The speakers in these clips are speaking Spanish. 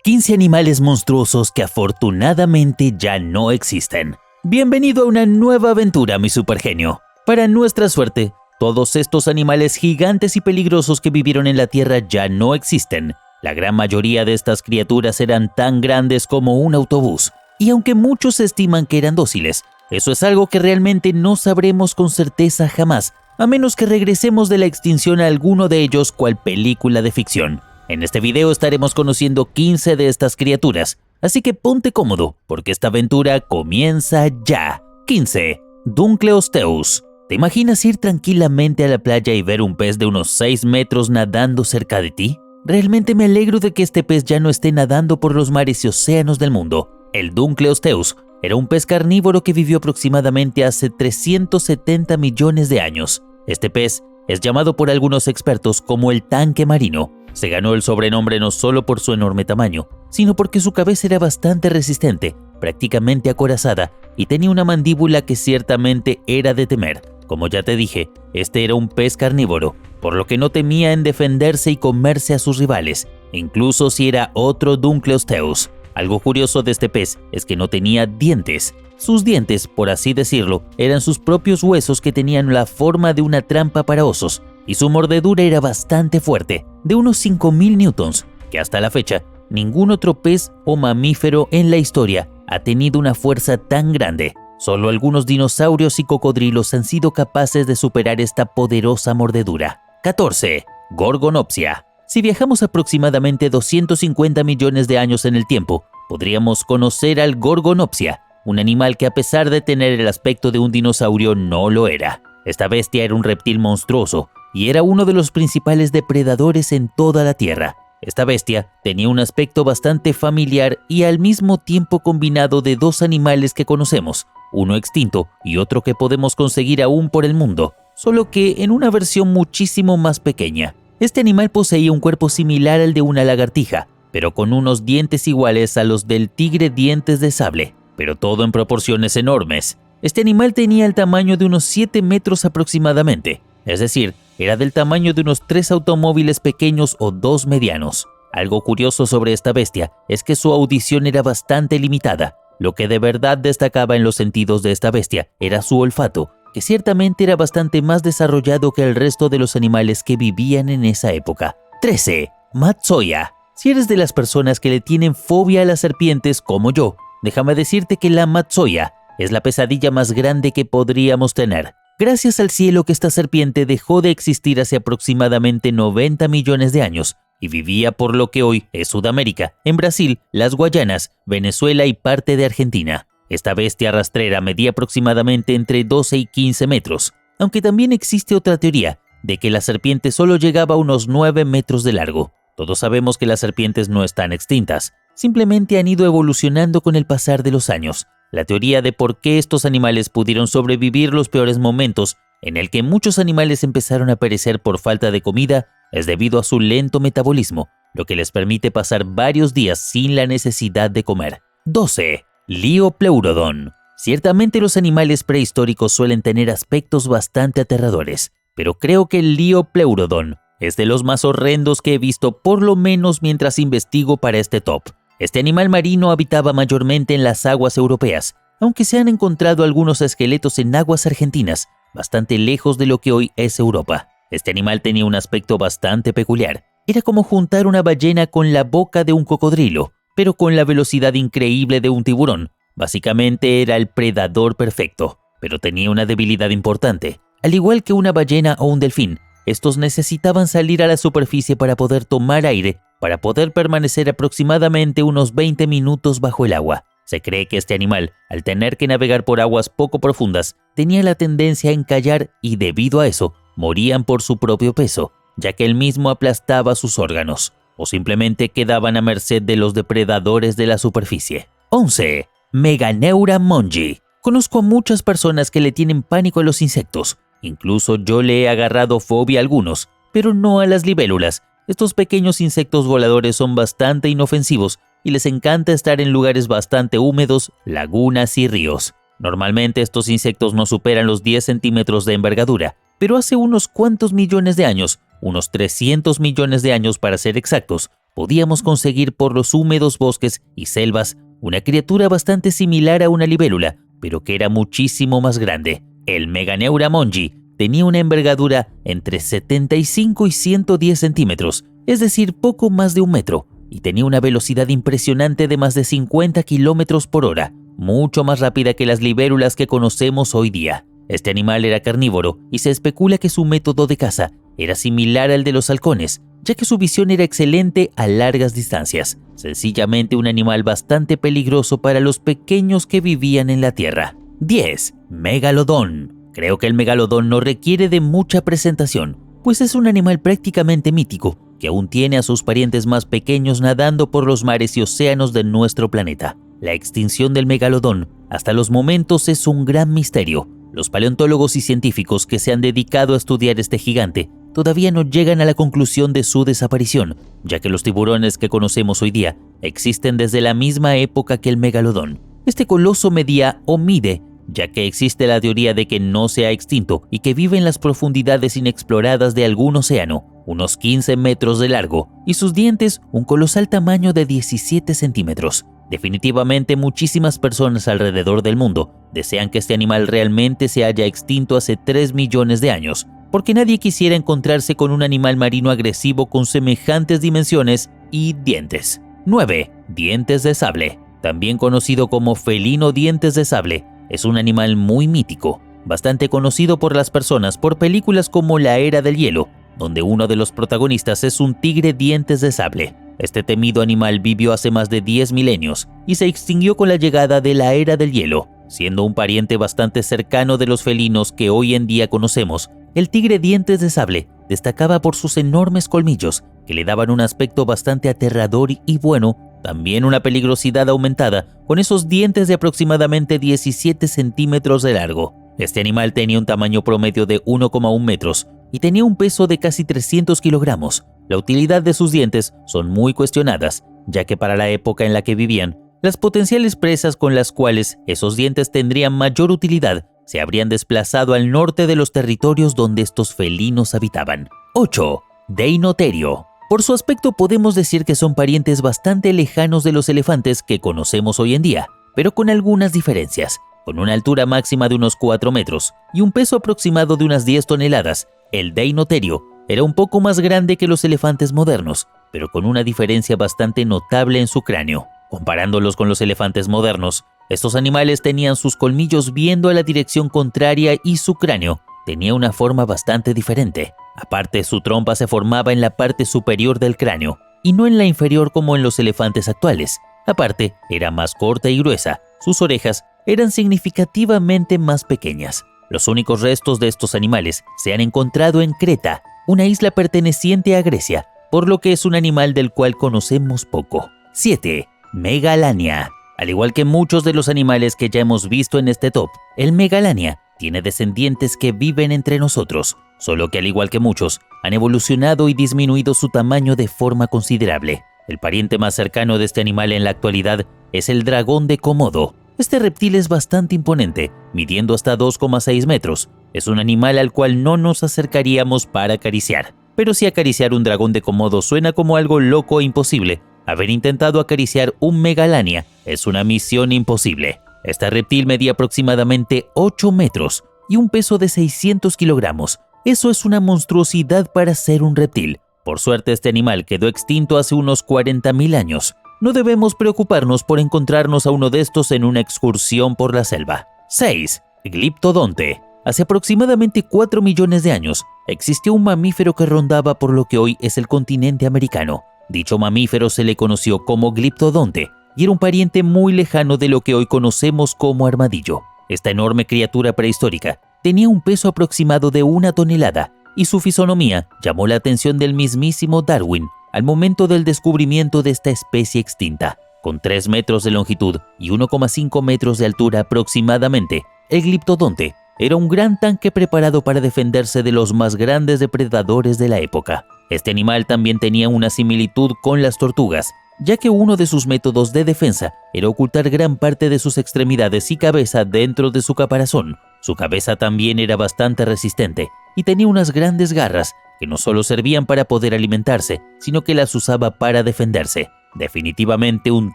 15 animales monstruosos que afortunadamente ya no existen. Bienvenido a una nueva aventura, mi supergenio. Para nuestra suerte, todos estos animales gigantes y peligrosos que vivieron en la Tierra ya no existen. La gran mayoría de estas criaturas eran tan grandes como un autobús. Y aunque muchos estiman que eran dóciles, eso es algo que realmente no sabremos con certeza jamás, a menos que regresemos de la extinción a alguno de ellos cual película de ficción. En este video estaremos conociendo 15 de estas criaturas, así que ponte cómodo, porque esta aventura comienza ya. 15. Dunkleosteus. ¿Te imaginas ir tranquilamente a la playa y ver un pez de unos 6 metros nadando cerca de ti? Realmente me alegro de que este pez ya no esté nadando por los mares y océanos del mundo. El Dunkleosteus era un pez carnívoro que vivió aproximadamente hace 370 millones de años. Este pez es llamado por algunos expertos como el tanque marino. Se ganó el sobrenombre no solo por su enorme tamaño, sino porque su cabeza era bastante resistente, prácticamente acorazada, y tenía una mandíbula que ciertamente era de temer. Como ya te dije, este era un pez carnívoro, por lo que no temía en defenderse y comerse a sus rivales, incluso si era otro Dunkleosteus. Algo curioso de este pez es que no tenía dientes. Sus dientes, por así decirlo, eran sus propios huesos que tenían la forma de una trampa para osos, y su mordedura era bastante fuerte, de unos 5000 newtons, que hasta la fecha ningún otro pez o mamífero en la historia ha tenido una fuerza tan grande. Solo algunos dinosaurios y cocodrilos han sido capaces de superar esta poderosa mordedura. 14. Gorgonopsia. Si viajamos aproximadamente 250 millones de años en el tiempo, podríamos conocer al Gorgonopsia, un animal que a pesar de tener el aspecto de un dinosaurio no lo era. Esta bestia era un reptil monstruoso y era uno de los principales depredadores en toda la Tierra. Esta bestia tenía un aspecto bastante familiar y al mismo tiempo combinado de dos animales que conocemos, uno extinto y otro que podemos conseguir aún por el mundo, solo que en una versión muchísimo más pequeña. Este animal poseía un cuerpo similar al de una lagartija, pero con unos dientes iguales a los del tigre dientes de sable, pero todo en proporciones enormes. Este animal tenía el tamaño de unos 7 metros aproximadamente, es decir, era del tamaño de unos 3 automóviles pequeños o 2 medianos. Algo curioso sobre esta bestia es que su audición era bastante limitada. Lo que de verdad destacaba en los sentidos de esta bestia era su olfato, que ciertamente era bastante más desarrollado que el resto de los animales que vivían en esa época. 13. Matsoya. Si eres de las personas que le tienen fobia a las serpientes como yo, déjame decirte que la Matsoya es la pesadilla más grande que podríamos tener. Gracias al cielo que esta serpiente dejó de existir hace aproximadamente 90 millones de años y vivía por lo que hoy es Sudamérica, en Brasil, las Guayanas, Venezuela y parte de Argentina. Esta bestia rastrera medía aproximadamente entre 12 y 15 metros, aunque también existe otra teoría de que la serpiente solo llegaba a unos 9 metros de largo. Todos sabemos que las serpientes no están extintas, simplemente han ido evolucionando con el pasar de los años. La teoría de por qué estos animales pudieron sobrevivir los peores momentos en el que muchos animales empezaron a perecer por falta de comida es debido a su lento metabolismo, lo que les permite pasar varios días sin la necesidad de comer. 12. Liopleurodon. Ciertamente los animales prehistóricos suelen tener aspectos bastante aterradores, pero creo que el Liopleurodon es de los más horrendos que he visto por lo menos mientras investigo para este top. Este animal marino habitaba mayormente en las aguas europeas, aunque se han encontrado algunos esqueletos en aguas argentinas, bastante lejos de lo que hoy es Europa. Este animal tenía un aspecto bastante peculiar. Era como juntar una ballena con la boca de un cocodrilo, pero con la velocidad increíble de un tiburón. Básicamente era el predador perfecto, pero tenía una debilidad importante. Al igual que una ballena o un delfín, estos necesitaban salir a la superficie para poder tomar aire, para poder permanecer aproximadamente unos 20 minutos bajo el agua. Se cree que este animal, al tener que navegar por aguas poco profundas, tenía la tendencia a encallar y debido a eso, morían por su propio peso, ya que él mismo aplastaba sus órganos, o simplemente quedaban a merced de los depredadores de la superficie. 11. Meganeura mongi. Conozco a muchas personas que le tienen pánico a los insectos. Incluso yo le he agarrado fobia a algunos, pero no a las libélulas. Estos pequeños insectos voladores son bastante inofensivos y les encanta estar en lugares bastante húmedos, lagunas y ríos. Normalmente estos insectos no superan los 10 centímetros de envergadura pero hace unos cuantos millones de años, unos 300 millones de años para ser exactos, podíamos conseguir por los húmedos bosques y selvas una criatura bastante similar a una libélula, pero que era muchísimo más grande. El Meganeura mongi tenía una envergadura entre 75 y 110 centímetros, es decir, poco más de 1 metro, y tenía una velocidad impresionante de más de 50 kilómetros por hora, mucho más rápida que las libélulas que conocemos hoy día. Este animal era carnívoro y se especula que su método de caza era similar al de los halcones, ya que su visión era excelente a largas distancias. Sencillamente un animal bastante peligroso para los pequeños que vivían en la Tierra. 10. Megalodón. Creo que el megalodón no requiere de mucha presentación, pues es un animal prácticamente mítico, que aún tiene a sus parientes más pequeños nadando por los mares y océanos de nuestro planeta. La extinción del megalodón hasta los momentos es un gran misterio. Los paleontólogos y científicos que se han dedicado a estudiar este gigante todavía no llegan a la conclusión de su desaparición, ya que los tiburones que conocemos hoy día existen desde la misma época que el megalodón. Este coloso medía o mide, ya que existe la teoría de que no se ha extinto y que vive en las profundidades inexploradas de algún océano, unos 15 metros de largo, y sus dientes un colosal tamaño de 17 centímetros. Definitivamente muchísimas personas alrededor del mundo desean que este animal realmente se haya extinto hace 3 millones de años, porque nadie quisiera encontrarse con un animal marino agresivo con semejantes dimensiones y dientes. 9. Dientes de sable. También conocido como felino dientes de sable, es un animal muy mítico, bastante conocido por las personas por películas como La Era del Hielo, donde uno de los protagonistas es un tigre dientes de sable. Este temido animal vivió hace más de 10 milenios y se extinguió con la llegada de la Era del Hielo, siendo un pariente bastante cercano de los felinos que hoy en día conocemos. El tigre dientes de sable destacaba por sus enormes colmillos, que le daban un aspecto bastante aterrador y bueno, también una peligrosidad aumentada, con esos dientes de aproximadamente 17 centímetros de largo. Este animal tenía un tamaño promedio de 1,1 metros y tenía un peso de casi 300 kilogramos. La utilidad de sus dientes son muy cuestionadas, ya que para la época en la que vivían, las potenciales presas con las cuales esos dientes tendrían mayor utilidad se habrían desplazado al norte de los territorios donde estos felinos habitaban. 8. Deinoterio. Por su aspecto podemos decir que son parientes bastante lejanos de los elefantes que conocemos hoy en día, pero con algunas diferencias. Con una altura máxima de unos 4 metros y un peso aproximado de unas 10 toneladas, el Deinoterio era un poco más grande que los elefantes modernos, pero con una diferencia bastante notable en su cráneo. Comparándolos con los elefantes modernos, estos animales tenían sus colmillos viendo a la dirección contraria y su cráneo tenía una forma bastante diferente. Aparte, su trompa se formaba en la parte superior del cráneo y no en la inferior como en los elefantes actuales. Aparte, era más corta y gruesa. Sus orejas eran significativamente más pequeñas. Los únicos restos de estos animales se han encontrado en Creta, una isla perteneciente a Grecia, por lo que es un animal del cual conocemos poco. 7. Megalania. Al igual que muchos de los animales que ya hemos visto en este top, el Megalania tiene descendientes que viven entre nosotros, solo que al igual que muchos, han evolucionado y disminuido su tamaño de forma considerable. El pariente más cercano de este animal en la actualidad es el dragón de Komodo. Este reptil es bastante imponente, midiendo hasta 2,6 metros. Es un animal al cual no nos acercaríamos para acariciar. Pero si acariciar un dragón de Komodo suena como algo loco e imposible, haber intentado acariciar un Megalania es una misión imposible. Este reptil medía aproximadamente 8 metros y un peso de 600 kilogramos. Eso es una monstruosidad para ser un reptil. Por suerte, este animal quedó extinto hace unos 40.000 años. No debemos preocuparnos por encontrarnos a uno de estos en una excursión por la selva. 6. Gliptodonte. Hace aproximadamente 4 millones de años, existió un mamífero que rondaba por lo que hoy es el continente americano. Dicho mamífero se le conoció como gliptodonte y era un pariente muy lejano de lo que hoy conocemos como armadillo. Esta enorme criatura prehistórica tenía un peso aproximado de 1 tonelada y su fisonomía llamó la atención del mismísimo Darwin al momento del descubrimiento de esta especie extinta. Con 3 metros de longitud y 1,5 metros de altura aproximadamente, el gliptodonte era un gran tanque preparado para defenderse de los más grandes depredadores de la época. Este animal también tenía una similitud con las tortugas, ya que uno de sus métodos de defensa era ocultar gran parte de sus extremidades y cabeza dentro de su caparazón. Su cabeza también era bastante resistente y tenía unas grandes garras que no solo servían para poder alimentarse, sino que las usaba para defenderse. Definitivamente un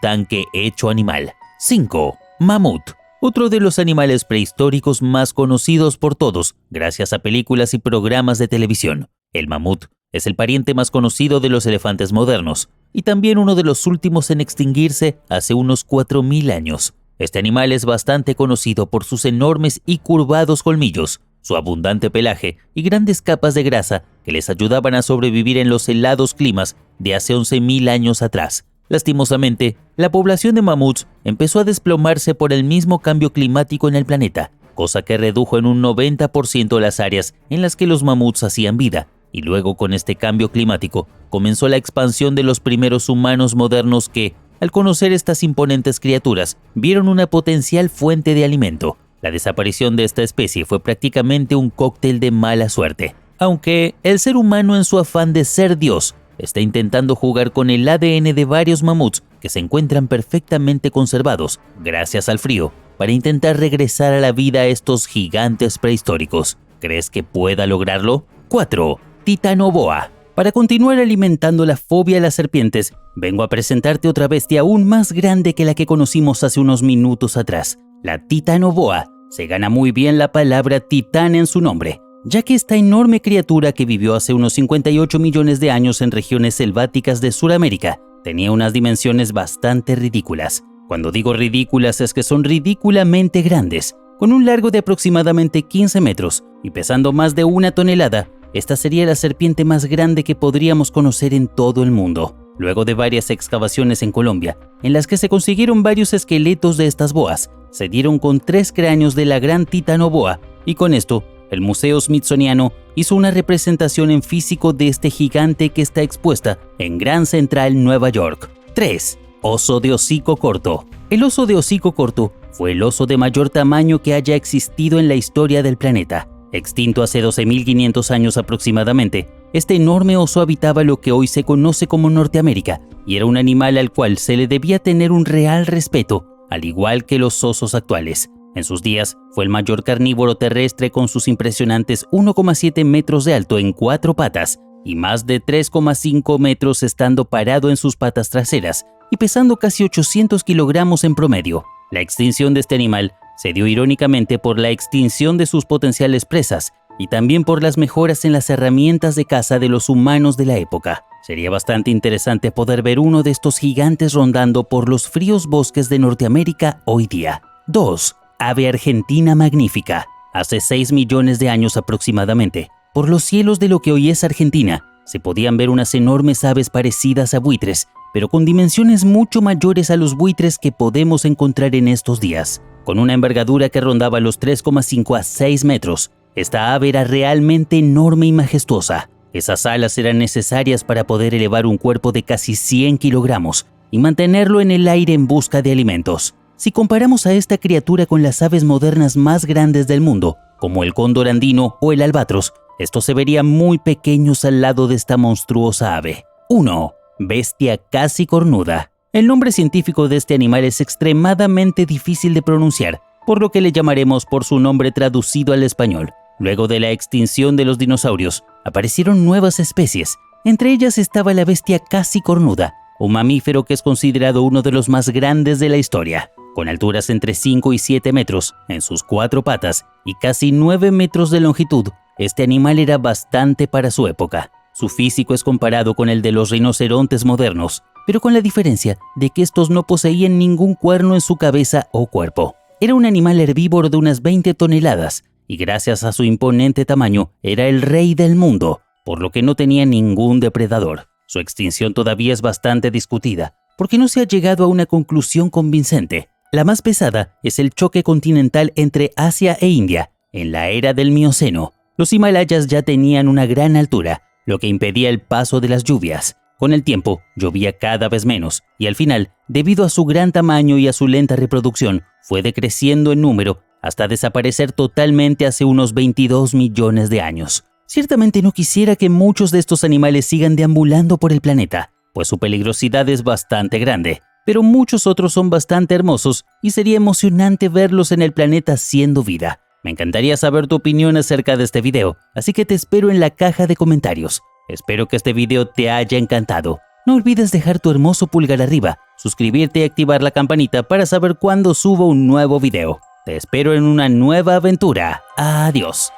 tanque hecho animal. 5. Mamut. Otro de los animales prehistóricos más conocidos por todos, gracias a películas y programas de televisión. El mamut es el pariente más conocido de los elefantes modernos y también uno de los últimos en extinguirse hace unos 4.000 años. Este animal es bastante conocido por sus enormes y curvados colmillos, su abundante pelaje y grandes capas de grasa que les ayudaban a sobrevivir en los helados climas de hace 11.000 años atrás. Lastimosamente, la población de mamuts empezó a desplomarse por el mismo cambio climático en el planeta, cosa que redujo en un 90% las áreas en las que los mamuts hacían vida, y luego con este cambio climático comenzó la expansión de los primeros humanos modernos que, al conocer estas imponentes criaturas, vieron una potencial fuente de alimento. La desaparición de esta especie fue prácticamente un cóctel de mala suerte, aunque el ser humano en su afán de ser Dios está intentando jugar con el ADN de varios mamuts que se encuentran perfectamente conservados gracias al frío para intentar regresar a la vida a estos gigantes prehistóricos. ¿Crees que pueda lograrlo? 4. Titanoboa. Para continuar alimentando la fobia a las serpientes, vengo a presentarte otra bestia aún más grande que la que conocimos hace unos minutos atrás. La Titanoboa se gana muy bien la palabra titán en su nombre, ya que esta enorme criatura que vivió hace unos 58 millones de años en regiones selváticas de Sudamérica tenía unas dimensiones bastante ridículas. Cuando digo ridículas es que son ridículamente grandes. Con un largo de aproximadamente 15 metros y pesando más de 1 tonelada, esta sería la serpiente más grande que podríamos conocer en todo el mundo. Luego de varias excavaciones en Colombia, en las que se consiguieron varios esqueletos de estas boas, se dieron con 3 cráneos de la gran titanoboa y con esto, el Museo Smithsoniano hizo una representación en físico de este gigante que está expuesta en Grand Central, Nueva York. 3. Oso de hocico corto. El oso de hocico corto fue el oso de mayor tamaño que haya existido en la historia del planeta. Extinto hace 12.500 años aproximadamente, este enorme oso habitaba lo que hoy se conoce como Norteamérica y era un animal al cual se le debía tener un real respeto, al igual que los osos actuales. En sus días, fue el mayor carnívoro terrestre con sus impresionantes 1,7 metros de alto en 4 patas y más de 3,5 metros estando parado en sus patas traseras y pesando casi 800 kilogramos en promedio. La extinción de este animal se dio irónicamente por la extinción de sus potenciales presas y también por las mejoras en las herramientas de caza de los humanos de la época. Sería bastante interesante poder ver uno de estos gigantes rondando por los fríos bosques de Norteamérica hoy día. 2. Ave argentina magnífica. Hace 6 millones de años aproximadamente, por los cielos de lo que hoy es Argentina, se podían ver unas enormes aves parecidas a buitres, pero con dimensiones mucho mayores a los buitres que podemos encontrar en estos días. Con una envergadura que rondaba los 3,5 a 6 metros, esta ave era realmente enorme y majestuosa. Esas alas eran necesarias para poder elevar un cuerpo de casi 100 kilogramos y mantenerlo en el aire en busca de alimentos. Si comparamos a esta criatura con las aves modernas más grandes del mundo, como el cóndor andino o el albatros, estos se verían muy pequeños al lado de esta monstruosa ave. 1. Bestia casi cornuda. El nombre científico de este animal es extremadamente difícil de pronunciar, por lo que le llamaremos por su nombre traducido al español. Luego de la extinción de los dinosaurios, aparecieron nuevas especies. Entre ellas estaba la bestia casi cornuda, un mamífero que es considerado uno de los más grandes de la historia. Con alturas entre 5 y 7 metros en sus 4 patas y casi 9 metros de longitud, este animal era bastante para su época. Su físico es comparado con el de los rinocerontes modernos, pero con la diferencia de que estos no poseían ningún cuerno en su cabeza o cuerpo. Era un animal herbívoro de unas 20 toneladas y gracias a su imponente tamaño era el rey del mundo, por lo que no tenía ningún depredador. Su extinción todavía es bastante discutida, porque no se ha llegado a una conclusión convincente. La más pesada es el choque continental entre Asia e India en la era del Mioceno. Los Himalayas ya tenían una gran altura, lo que impedía el paso de las lluvias. Con el tiempo, llovía cada vez menos y al final, debido a su gran tamaño y a su lenta reproducción, fue decreciendo en número hasta desaparecer totalmente hace unos 22 millones de años. Ciertamente no quisiera que muchos de estos animales sigan deambulando por el planeta, pues su peligrosidad es bastante grande, pero muchos otros son bastante hermosos y sería emocionante verlos en el planeta siendo vida. Me encantaría saber tu opinión acerca de este video, así que te espero en la caja de comentarios. Espero que este video te haya encantado. No olvides dejar tu hermoso pulgar arriba, suscribirte y activar la campanita para saber cuándo subo un nuevo video. Te espero en una nueva aventura. Adiós.